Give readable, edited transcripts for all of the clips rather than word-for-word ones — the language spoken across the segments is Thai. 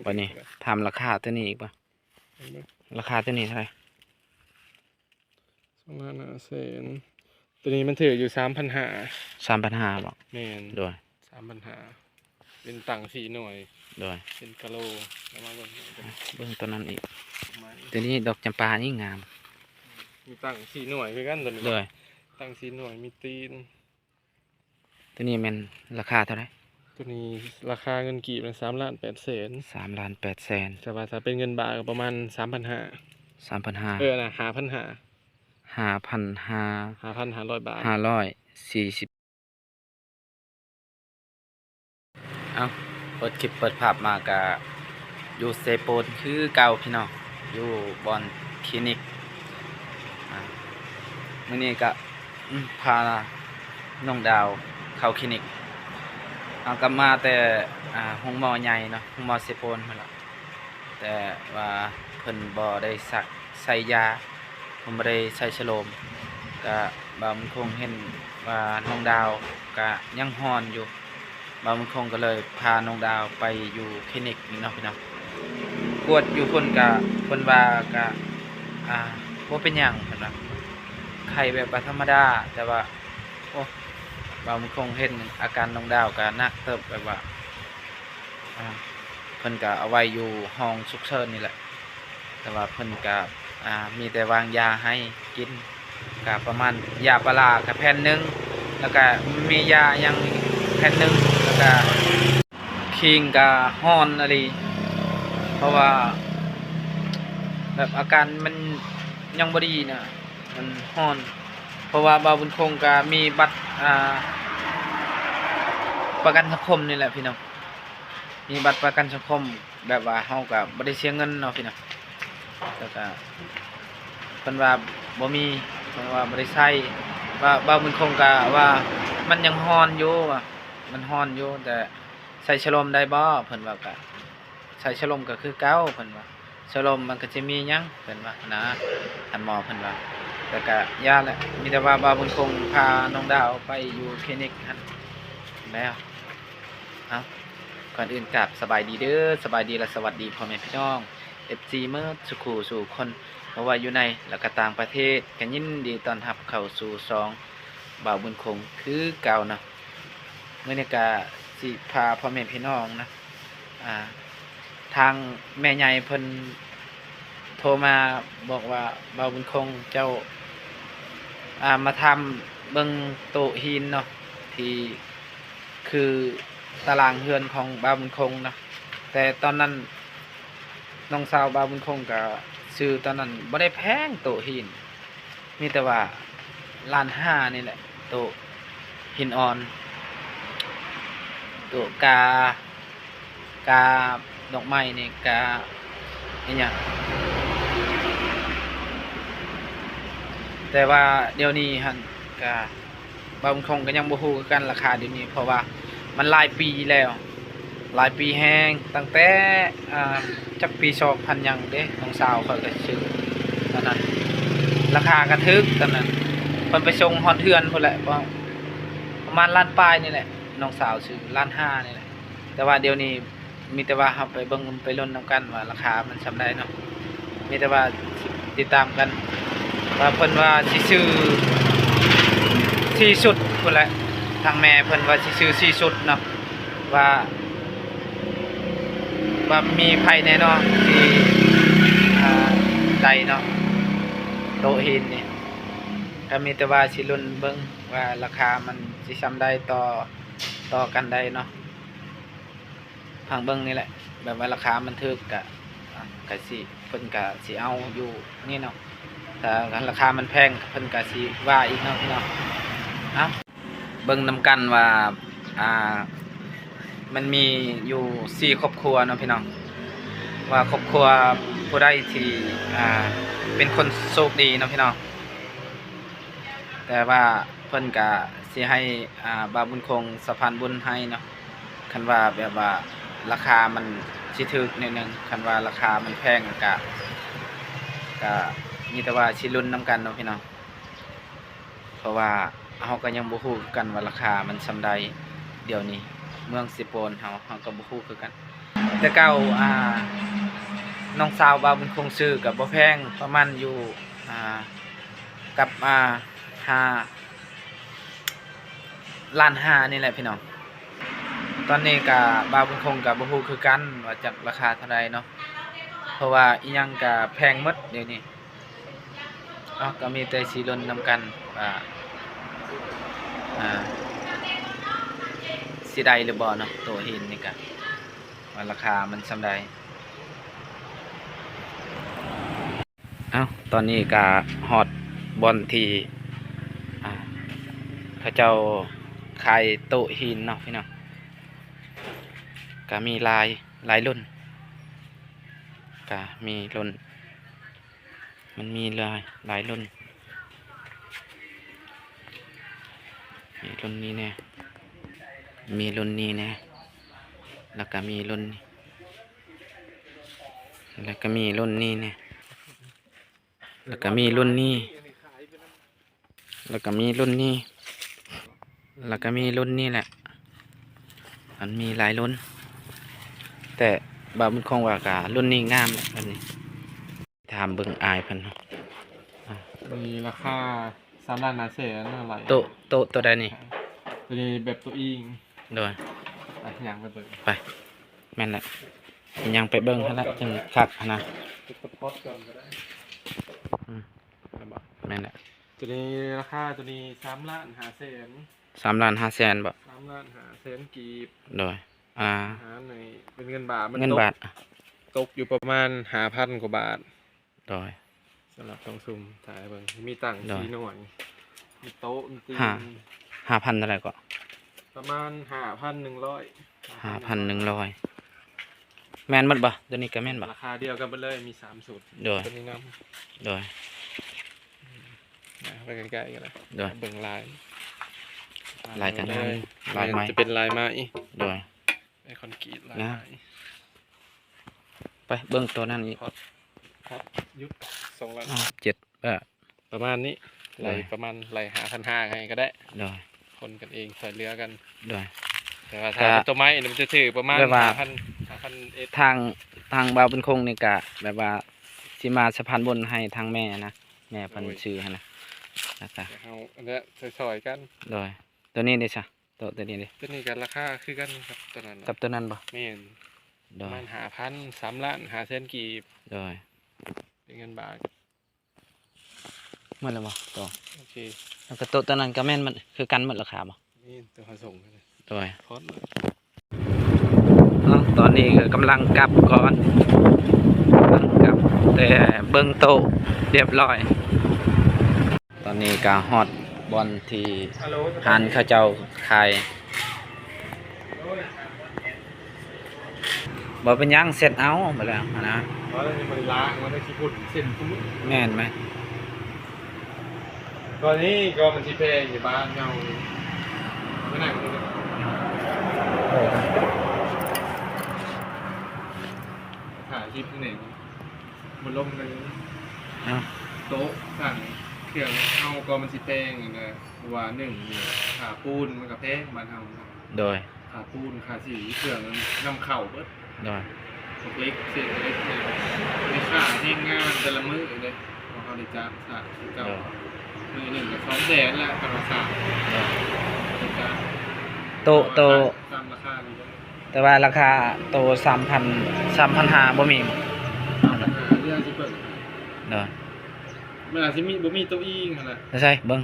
วันนี้ทำราคาตัวนี้อีกป่ะราคาตัวนี้เท่าไหร่2,500,000ตัวนี้มันถืออยู่3,500บอกแมนโดย3,500เป็นตังค์4 หน่วยโดยเป็นกะโลแล้วมาเบิ่งตัวนั้นอีกตัวนี้ดอกจำปานี่งามมีตังค์4 หน่วยคือกันตัวนี้โดยตังค์4 หน่วยมีตีนตัวนี้มันราคาเท่าไหร่ตัวนี้ราคาเงินกีบมัน3,800,000 3,800,000แต่ว่าถ้าเป็นเงินบาทก็ประมาณ3,500นะ5,500 บาท540เอาเปิดคลิปเปิดภาพมากะอยู่เซโปนคือเก่าพี่น้องอยู่บอนคลินิกมื้อนี้ก็พาน้องดาวเข้าคลินิกเอากลับมาแต่ห้องหมอใหญ่เนาะห้องหมอเซโปนนั่นแหละแต่ว่าเพิ่นบ่ได้ใส่ยาผมบ่ได้ใส่ฉโลมก็บ่าวมันคงเห็นว่าน้องดาวก็ยังฮ้อนอยู่บ่าวมันคงก็เลยพาน้องดาวไปอยู่คลินิกนี่เนาะพี่น้องกวดอยู่เพิ่นก็เพิ่นว่าก็บ่เป็นหยังเพิ่นว่าไข้แบบธรรมดาแต่ว่าโอ้บ่าวมันคงเห็นอาการน้องดาวก็หนักเติบแบบว่าเพิ่นก็เอาไว้อยู่ห้องฉุกเฉินนี่แหละแต่ว่าเพิ่นก็มีแต่วางยาให้กินก็ประมาณยาปลาก็แผ่นนึงแล้วก็มียายังแผ่นนึงแล้วก็คิงก็ฮ้อนอะไรเพราะว่าแบบอาการมันยังบ่ดีนะมันฮ้อนเพราะว่าบ่าวบุญคงก็มีบัตรประกันสังคมนี่แหละพี่น้องมีบัตรประกันสังคมแบบว่าเฮาก็บ่ได้เสียเงินเนาะพี่น้องแล้วก็เพิ่นว่าบ่มีเพิ่นว่าบ่ได้ใช้ว่าบ่าวบุญคงก็ว่ามันยังฮ้อนอยู่ว่ามันฮ้อนอยู่แต่ใส่ฉลมได้บ่เพิ่นว่าก็ใส่ฉลมก็คือเก่าเพิ่นว่าฉลมมันก็สิมีหยังเพิ่นว่านะท่านหมอเพิ่นว่าแต่ก็ยาแหละมีแต่ว่าบ่าวบุญคงพาน้องดาวไปอยู่คลินิกหั่นแล้วก่อนอื่นกราบสบายดีเด้อสบายดีและสวัสดีพ่อแม่พี่น้อง FC เมื่อสุขสู่คนเพราะว่าอยู่ในและก็ต่างประเทศกันยินดีต้อนรับเข้าสู่2บ่าวบุญคงคือเก่านะเมื่อนี้ก็สิพาพ่อแม่พี่น้องนะทางแม่ใหญ่เพิ่นโทรมาบอกว่าบ่าวบุญคงเจ้ามาทำเบิ่งโต๊ะหินเนาะที่คือตารางเฮือนของบ่าวบุญคงนะแต่ตอนนั้นน้องสาวบ่าวบุญคงก็ซื้อตอนนั้นบ่ได้แพงโต๊ะหินมีแต่ว่า1,500,000นี่แหละโต๊ะหินอ่อนโต๊ะกาดอกไม้นี่กาอีหยังแต่ว่าเดี๋ยวนี้หั่นก็บ่าวบุญคงก็ยังบ่ฮู้คือกันราคาเดี๋ยวนี้เพราะว่ามันหลายปีแล้วหลายปีแฮงตั้งแต่จักปี2000หยังเด้น้องสาวเขาก็ซื้อตอนนั้นราคากระทึกตอนนั้นเพิ่นไปส่งฮอดเฮือนพุ่นแหละประมาณล้านปลายนี่แหละน้องสาวซื้อ1,500,000นี่แหละแต่ว่าเดี๋ยวนี้มีแต่ว่าเฮาไปเบิ่งไปลุ้นนํกันว่าราคามันส่ำใดเนาะมีแต่ว่าติดตามกันว่าเพิ่นว่าสิซื้อ4 ชุดพุ่นแหละทางแม่เพิ่นว่าสิซื้อ4 ชุดเนาะว่ามีไผแน่เนาะที่ใดเนาะโต๊ะหินนี่ก็มีแต่ว่าสิลุ้นเบิ่งว่าราคามันสิส่ำใดต่อกันได้เนาะทางเบิ่งนี่แหละแบบว่าราคามันถูกก็สิเพิ่นก็สิเอาอยู่นี่เนาะถ้าราคามันแพงเพิ่นก็สิว่าอีกเนาะพี่น้องเบิ่งนำกันว่ามันมีอยู่4 ครอบครัวเนาะพี่น้องว่าครอบครัวผู้ใดที่เป็นคนโชคดีเนาะพี่น้องแต่ว่าเพิ่นก็สิให้บ่าวบุญคงสะพานบุญให้เนาะคันว่าแบบว่าราคามันสิถูกนิดนึงคันว่าราคามันแพงก็มีแต่ว่าสิลุ้นนำกันเนาะพี่น้องเพราะว่าเฮาก็ยังบ่ฮู้คือกันว่าราคามันส่ำใดเดี๋ยวนี้เมืองสิโปนเฮาก็บ่ฮู้คือกัน แต่เก่าน้องสาวบ่าวบุญคงซื้อกับบ่แพงประมาณอยู่กับล้านห้านี่แหละพี่น้องตอนนี้ก็บ่าวบุญคงกับบ่ฮู้คือกันว่าจักราคาเท่าใดเนาะเพราะว่าอีหยังก็แพงหมดเดี๋ยวนี้ก็มีแต่สิลุ้นนำกันว่าสิได้หรือบ่เนาะตัวหินนี่ก็ว่าราคามันส่ำใดตอนนี้ก็ฮอดบอนที่เขาเจ้าขายโต๊ะหินเนาะพี่น้องก็มีหลายรุ่นก็มีรุ่นมันมีหลายรุ่นมีรุ่นนี้แน่มีรุ่นนี้แน่แล้วก็มีรุ่นนี้แล้วก็มีรุ่นนี้แน่แล้วก็มีรุ่นนี้แล้วก็มีรุ่นนี้แล้วก็มีรุ่นนี้แหละมันมีหลายรุ่นแต่บ่าวบุญคงว่ากะรุ่นนี้งามแบบนี้ถามเบิ่งอายเพิ่นเนาะ มีราคา3 ล้าน5แสนอะไร โตใดนี่ ตัวนี้แบบตัวอิง โดย อย่างไปเบิ่ง ไปแม่นแหละยังไปเบิ่งหั่นละจึงคักหั่นนะ สปอตก่อนก็ได้ แม่นแหละ ตัวนี้ราคาตัวนี้3 ล้าน5แสน 3 ล้าน5แสนบ่ 3 ล้าน5แสนกีบ โดยในเป็นเงินบาท เงินบาท ตกอยู่ประมาณ 5,000 กว่าบาท โดย สำหรับต้องซุ่มถ่ายเบิ่งมีตังค์ ได้ สีหน่วยมีโต๊ะมีตีน 5,000เท่าไหร่ก็ ประมาณ 5,100 5,100แม่นหมดบ่ตัวนี้ก็แม่นบ่ ราคาเดียวกันไปเลยมี3สูตร โดย ตัวนี้น โดย ำไปใกล้ๆกันเลย โดย เบิ่งลาย ลายกัน เล นะ ย ลายไม้ จะเป็นลายไม้ โดย ไอคอนกรีตลาย นะ ไม้ ไปเบิ่งตัวนั้นอีก ครับยุค2 ล้าน 7 ประมาณนี้ไหล ได้ ประมาณไหล5,500ให้ก็ได้ โดย คนกันเองใส่เรือกัน โดย แต่ว่าถ้าเป็นตัวไม้เนี่ยมันจะถือประมาณ แบบว่า 5,000เอส ทางบ่าวบุญคงนี่ก็แบบว่าสิมาสะพานบุญให้ทางแม่นะแม่เพิ่นชื่อหั่นนะนะคะ เอาอันเนี้ยซอยๆกัน โดยตัวนี้ดิจ้ะตัวนี้ดิ ตัวนี้กันราคาคือกันครับตัวนั้น กับตัวนั้นบ่ แม่น โด ประ ย มาณ5,000 3 ล้าน5แสนกีบ โดย เป็นเงินบาท หมดแล้วบ่ตัว โอเค แล้วก็ตัวนั้นก็แม่นมันคือกันหมดราคาบ่ นี่ตัวผสมกันเลย โดย พอดเลย ตอนนี้ก็กำลังกลับก่อนกำลังกลับแต่เบิ่งโตะเรียบร้อย ตอนนี้ก็ฮอดบอนที่หันเขาเจ้าขายบ่เป็นหยังเสร็จเอาไปแล้วนะ เพราะนี่มันล้างมันได้ขี้ฝุ่นเส้นฟุ้ง แม่นไหม ตอนนี้ก็มันสิแพงอยู่บ้านเงาไม่ไหนมันเลยถ่ายคลิปหนึ่งมันลงเลย เนาะ โต๊ะสั่งเครื่องเอาก็มันสิแพงอยู่นะว่าหนึ่งเนี่ยขาปูนมันก็แพงบ้านเฮา โดย ขาปูนขาสีเครื่องนำเข่าเบิด โดย เล็กเศษเล็กเนี่ยในค่าที่งานแต่ละมื้อเลยของเขาได้จ้างสาเจ้ามือหนึ่งกับ2 แสนละกันราคาได้จ้าง โตะ ตามราคานี้เลย แต่ว่าราคาโต3,500บ่มี ตามราคาเรื่องที่เปิด โดย มันอาจจะมีบ่มีตัวอิงหั่นน่ะ ใช่เบิ่ง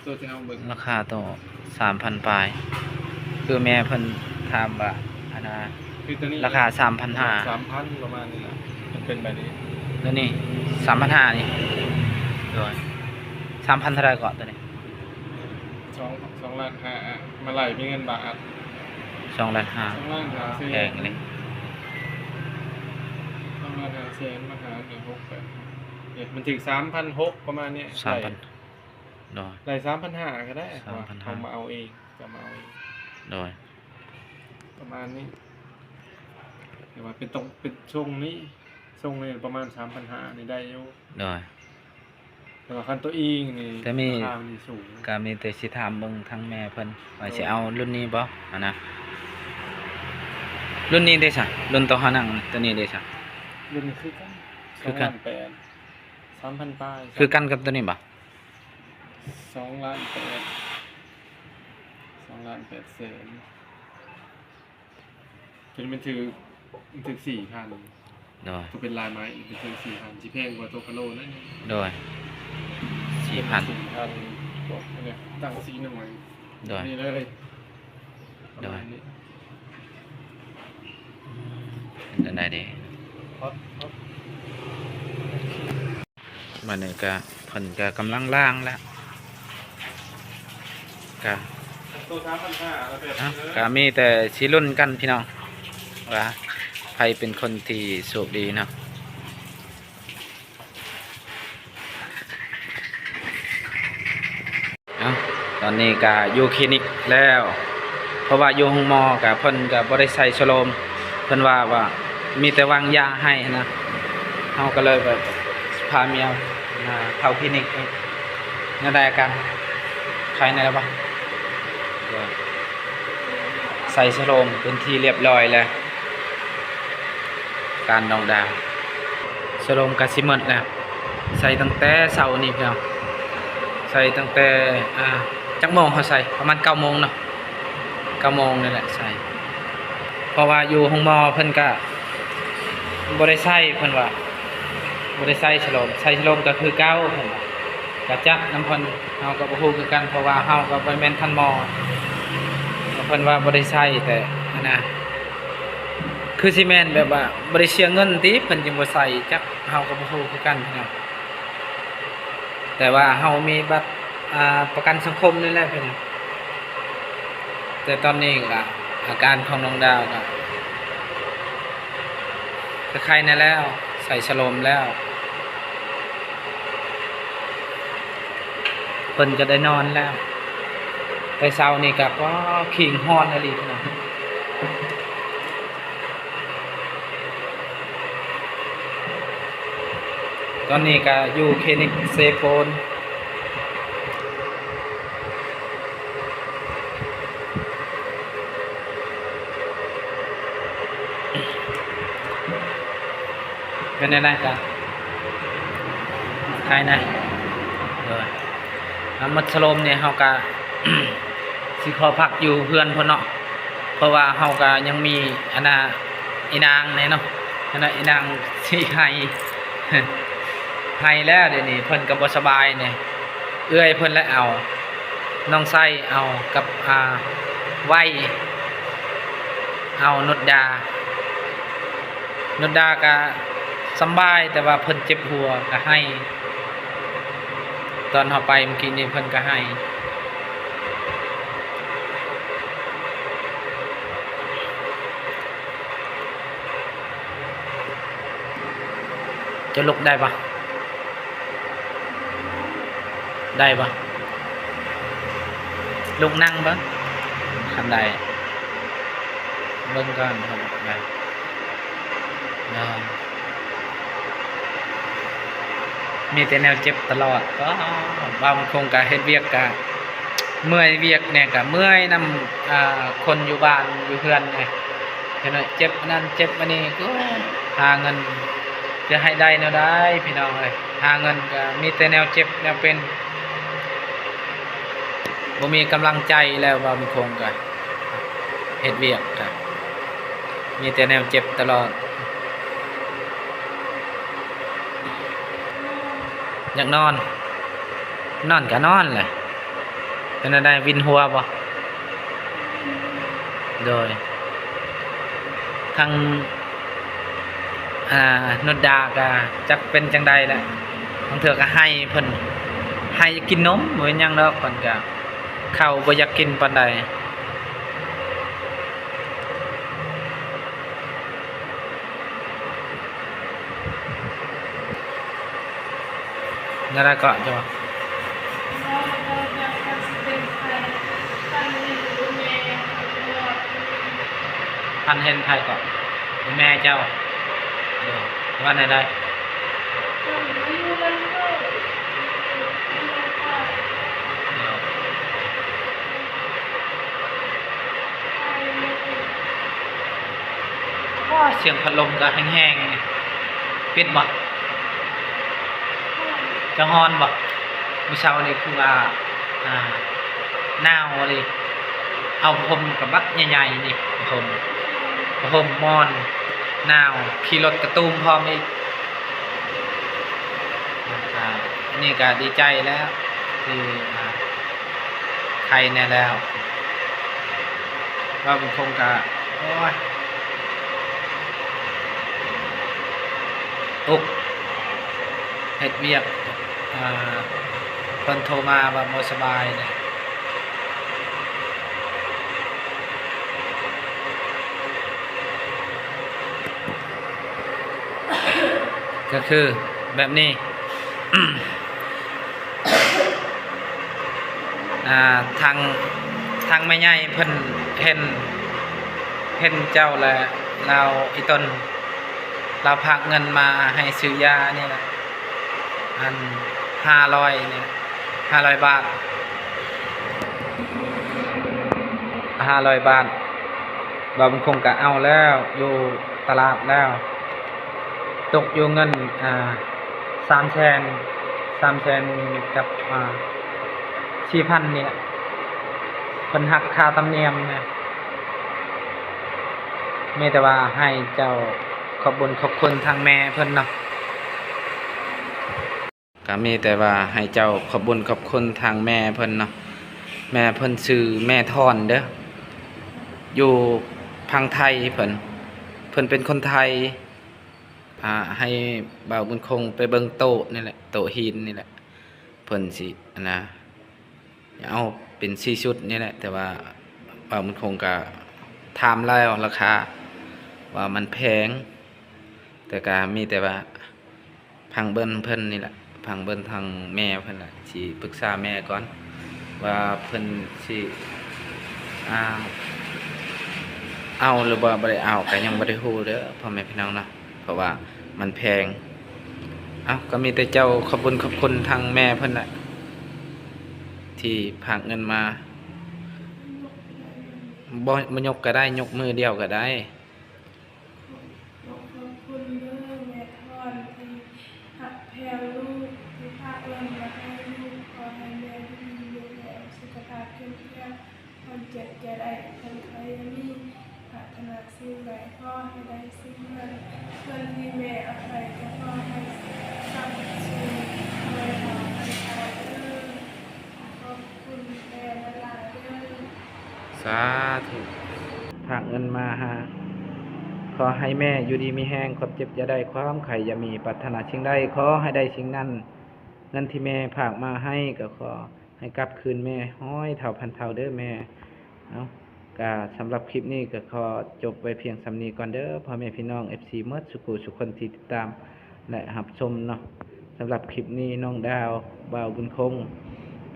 ตัวที่เฮาเบิ่ง ราคาโตะ3,000ปลายคือแม่เพิ่นถามว่าอันน่ะ คือตัวนี้ ราคา 3,500 3,000ประมาณนี้นะมันเป็นแบบนี้ ตัวนี้ 3,500นี่โดย 3,000เท่าไหร่ก่อนตัวนี้ 2 ล้าน5อ่ะมาไหลมีเงินบาท 2,500,000 2 ล้าน5 แพงเลย 2 ล้าน5แสนมาหา168เนี่ยมันถึง 3,600 ประมาณเนี้ย 3,000โดย ไหล3,500ก็ได้ว่า 3,500 เอามาเอาเองจะมาเอาเอง โดย ประมาณนี้แต่ว่าเป็นตรงเป็นช่วงนี้ช่วงนี้ประมาณ 3,500นี่ได้อยู่ โดย แต่ว่าคันตัวอิงนี่ แต่มี ราคามันนี่สูง ก็มีแต่สิถามเบิ่งทางแม่เพิ่นว่าสิเอารุ่นนี้บ่อันนะ รุ่นนี้ได้ซะรุ่นตัวเฮานั่งตัวนี้ได้ซะ รุ่นนี้คือกัน คือกัน 2,800 3,000ป้าย คือกันกับตัวนี้บ่ 2,800,000 2,800,000เป็นถือ4,000 โดย ก็เป็นลายไม้อีกเป็น4,000สิแพงกว่าโตกะโลนั่นเอง โดย 4,000 4,000บอกเนี่ยตั้งสีหน่อย โดย นี่เลย โดย ประมาณนี้ เป็นได้เด้ ฮอต มันนี่ก็เพิ่นก็กำลังล่างแล้วก็ โต3,500แล้วแบบ ก็มีแต่สิรุ่นกันพี่น้องว่าใครเป็นคนที่โชคดีเนาะเอาตอนนี้ก็อยู่คลินิกแล้ว เพราะว่าอยู่ห้องหมอก็เพิ่นก็บ่ได้ใส่ชโลมเพิ่นว่ามีแต่วางยาให้นะเฮาก็เลยแบบพาเมียมาเข้าคลินิกนี่ได้อาการใครในแล้วบ่ใส่ชโลมเป็นที่เรียบร้อยแล้วการดองดาวชโลมก็สิหมดแล้วใส่ตั้งแต่เช้านี้พี่น้องใส่ตั้งแต่จักโมงเขาใส่ประมาณ 9 โมงเนาะ 9 โมงนี่แหละใส่เพราะว่าอยู่ห้องหมอเพิ่นก็บ่ได้ใส่เพิ่นว่าบ่ได้ใส่ฉลมใส่ฉลมก็คือเก่าเพิ่นว่าก็จักนำเพิ่นเฮาก็บ่ฮู้คือกันเพราะว่าเฮาก็บ่แม่นทันหมอเพิ่นว่าบ่ได้ใส่แต่อันน่ะคือสิแม่นแบบว่าบ่ได้เสียเงินติเพิ่นจึงบ่ใส่จักเฮาก็บ่ฮู้คือกันพี่น้องแต่ว่าเฮามีบัตรประกันสังคมนี่แหละพี่น้องแต่ตอนนี้ก็อาการของน้องดาวก็คล้ายๆนั่นแล้วใส่ฉลมแล้วเพิ่นจะได้นอนแล้วไปเช้านี่ก็ขิงฮ้อนอะไรพี่น้องตอนนี้ก็อยู่คลินิกเซโปนเป็นยังไงกันใครนะเลยมัดสโลมเนี่ยเฮากะ สิขอพักอยู่เพื่อนพ่นเนาะเพราะว่าเฮากะยังมีอันน่ะอีนางเนี่ยเนาะอันน่ะอีนางสิให้ ให้แล้วเดี๋ยวนี้เพิ่นก็บ่สบายเนี่ยเอื้อยเพิ่นและเอาน้องไส้เอากับไว้เอานุดดาก็สำบายแต่ว่าเพิ่นเจ็บหัวก็ให้ตอนเฮาไปเมื่อกี้นี้เพิ่นก็ให้จะลุกได้ปะได้ปะลุกนั่งปะคันใดเบิ่งก่อนครับได้มีแต่แนวเจ็บตลอดก็บางคงก็เฮ็ดเวียกก็เมื่อยเวียกเนี่ยก็เมื่อยนำคนอยู่บ้านอยู่เฮือนไงเห็นว่าเจ็บนั่นเจ็บอันนี้ก็หาเงินจะให้ได้แนวได้พี่น้องเอ้ยหาเงินก็มีแต่แนวเจ็บแนวเป็นบ่มีกำลังใจแล้วบางคงก็เฮ็ดเวียกก็มีแต่แนวเจ็บตลอดอยากนอนก็นอนแหละเป็นอะไรวินหัวบ่โดยทางนุดดาก็จักเป็นจังใดแหละบางเทื่อก็ให้เพิ่นให้กินนมบ่เป็นหยังดอกเพิ่นก็ข้าวบ่อยากกินปานใดนั่นแหละก็จะว่าพันเห็นไทยก่อนแม่เจ้าว่าไหนได้ เสียงพัดลมก็แห้งๆนี่ปิดบ่จะฮ้อนบ่มื้อเช้านี่คือว่าอ่าหนาวเลยเอาผมกับบักใหญ่ๆนี่ผมมอนหนาวขี่รถกระตุ้มพร้อมอีกอันนี้ก็ดีใจแล้วที่ใครแน่แล้วว่ามันคงจะโอ้ยอุกเฮ็ดเวียกคนโทรมาว่าบ่สบายเนี่ยก็คือแบบนี้ ทางแม่ใหญ่เพิ่นเห็นเจ้าแล้วเราอีต้นเราพากเงินมาให้ซื้อยานี่แหละอัน500เนี่ย500 บาท500 บาทบ่าวบุญคงก็เอาแล้วอยู่ตลาดแล้วตกอยู่เงิน300,000กับ4,000นี่แหละเพิ่นหักค่าธรรมเนียมเนี่ยมีแต่ว่าให้เจ้าขอบคุญขอบคุณทางแม่เพิ่นเนาะก็มีแต่ว่าให้เจ้าขอบคุญขอบคุณทางแม่เพิ่นเนาะแม่เพิ่นชื่อแม่ทอนเด้ออยู่พังไทยเพิ่นเป็นคนไทยให้บ่าวบุญคงไปเบิ่งโต๊ะนี่แหละโต๊ะหินนี่แหละเพิ่นสินะเอาเป็น4ชุดนี่แหละแต่ว่าบ่าวบุญคงก็ถามแล้วราคาว่ามันแพงแต่ก็มีแต่ว่าพังเบิ้นเพิ่นนี่แหละพังเบิ้นทางแม่เพิ่นน่ะสิปรึกษาแม่ก่อนว่าเพิ่นสิเอาหรือบ่ได้เอาก็ยังบ่ได้ฮู้เด้อพ่อแม่พี่น้องเนาะเพราะว่ามันแพงก็มีแต่เจ้าขอบคุณทางแม่เพิ่นน่ะที่ฝากเงินมาบ่ยกก็ได้ยกมือเดียวก็ได้ขอบคุณเด้อแม่ทอนที่หักแพงลูกที่พาเอิ้นมาให้ลูกขอให้แม่ดีอยู่แล้วสุขภาพเข้มแข็งความเจ็บจะได้คนไข้มีปรารถนาสิ่งใดขอให้ได้สิ่งนั้นเพื่อนที่แม่เอาไปก็ขอให้สำเร็จโดยขอให้เขาเด้อขอบคุณแม่หลายๆเด้อสาธุฝากเงินมาขอให้แม่อยู่ดีมีแห้งความเจ็บอย่าได้ความไข่อย่ามีปรารถนาสิ่งใดขอให้ได้สิ่งนั้นเงินที่แม่ฝากมาให้ก็ขอให้กลับคืนแม่ห้อยเท่าพันเท่าเด้อแม่ก็สำหรับคลิปนี้ก็ขอจบไว้เพียงสำนี้ก่อนเด้อพ่อแม่พี่น้อง FC เมื่อสุขคนที่ติดตามและรับชมเนาะสำหรับคลิปนี้น้องดาวบ่าวบุญคง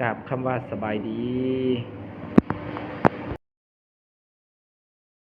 กราบคำว่าสบายดี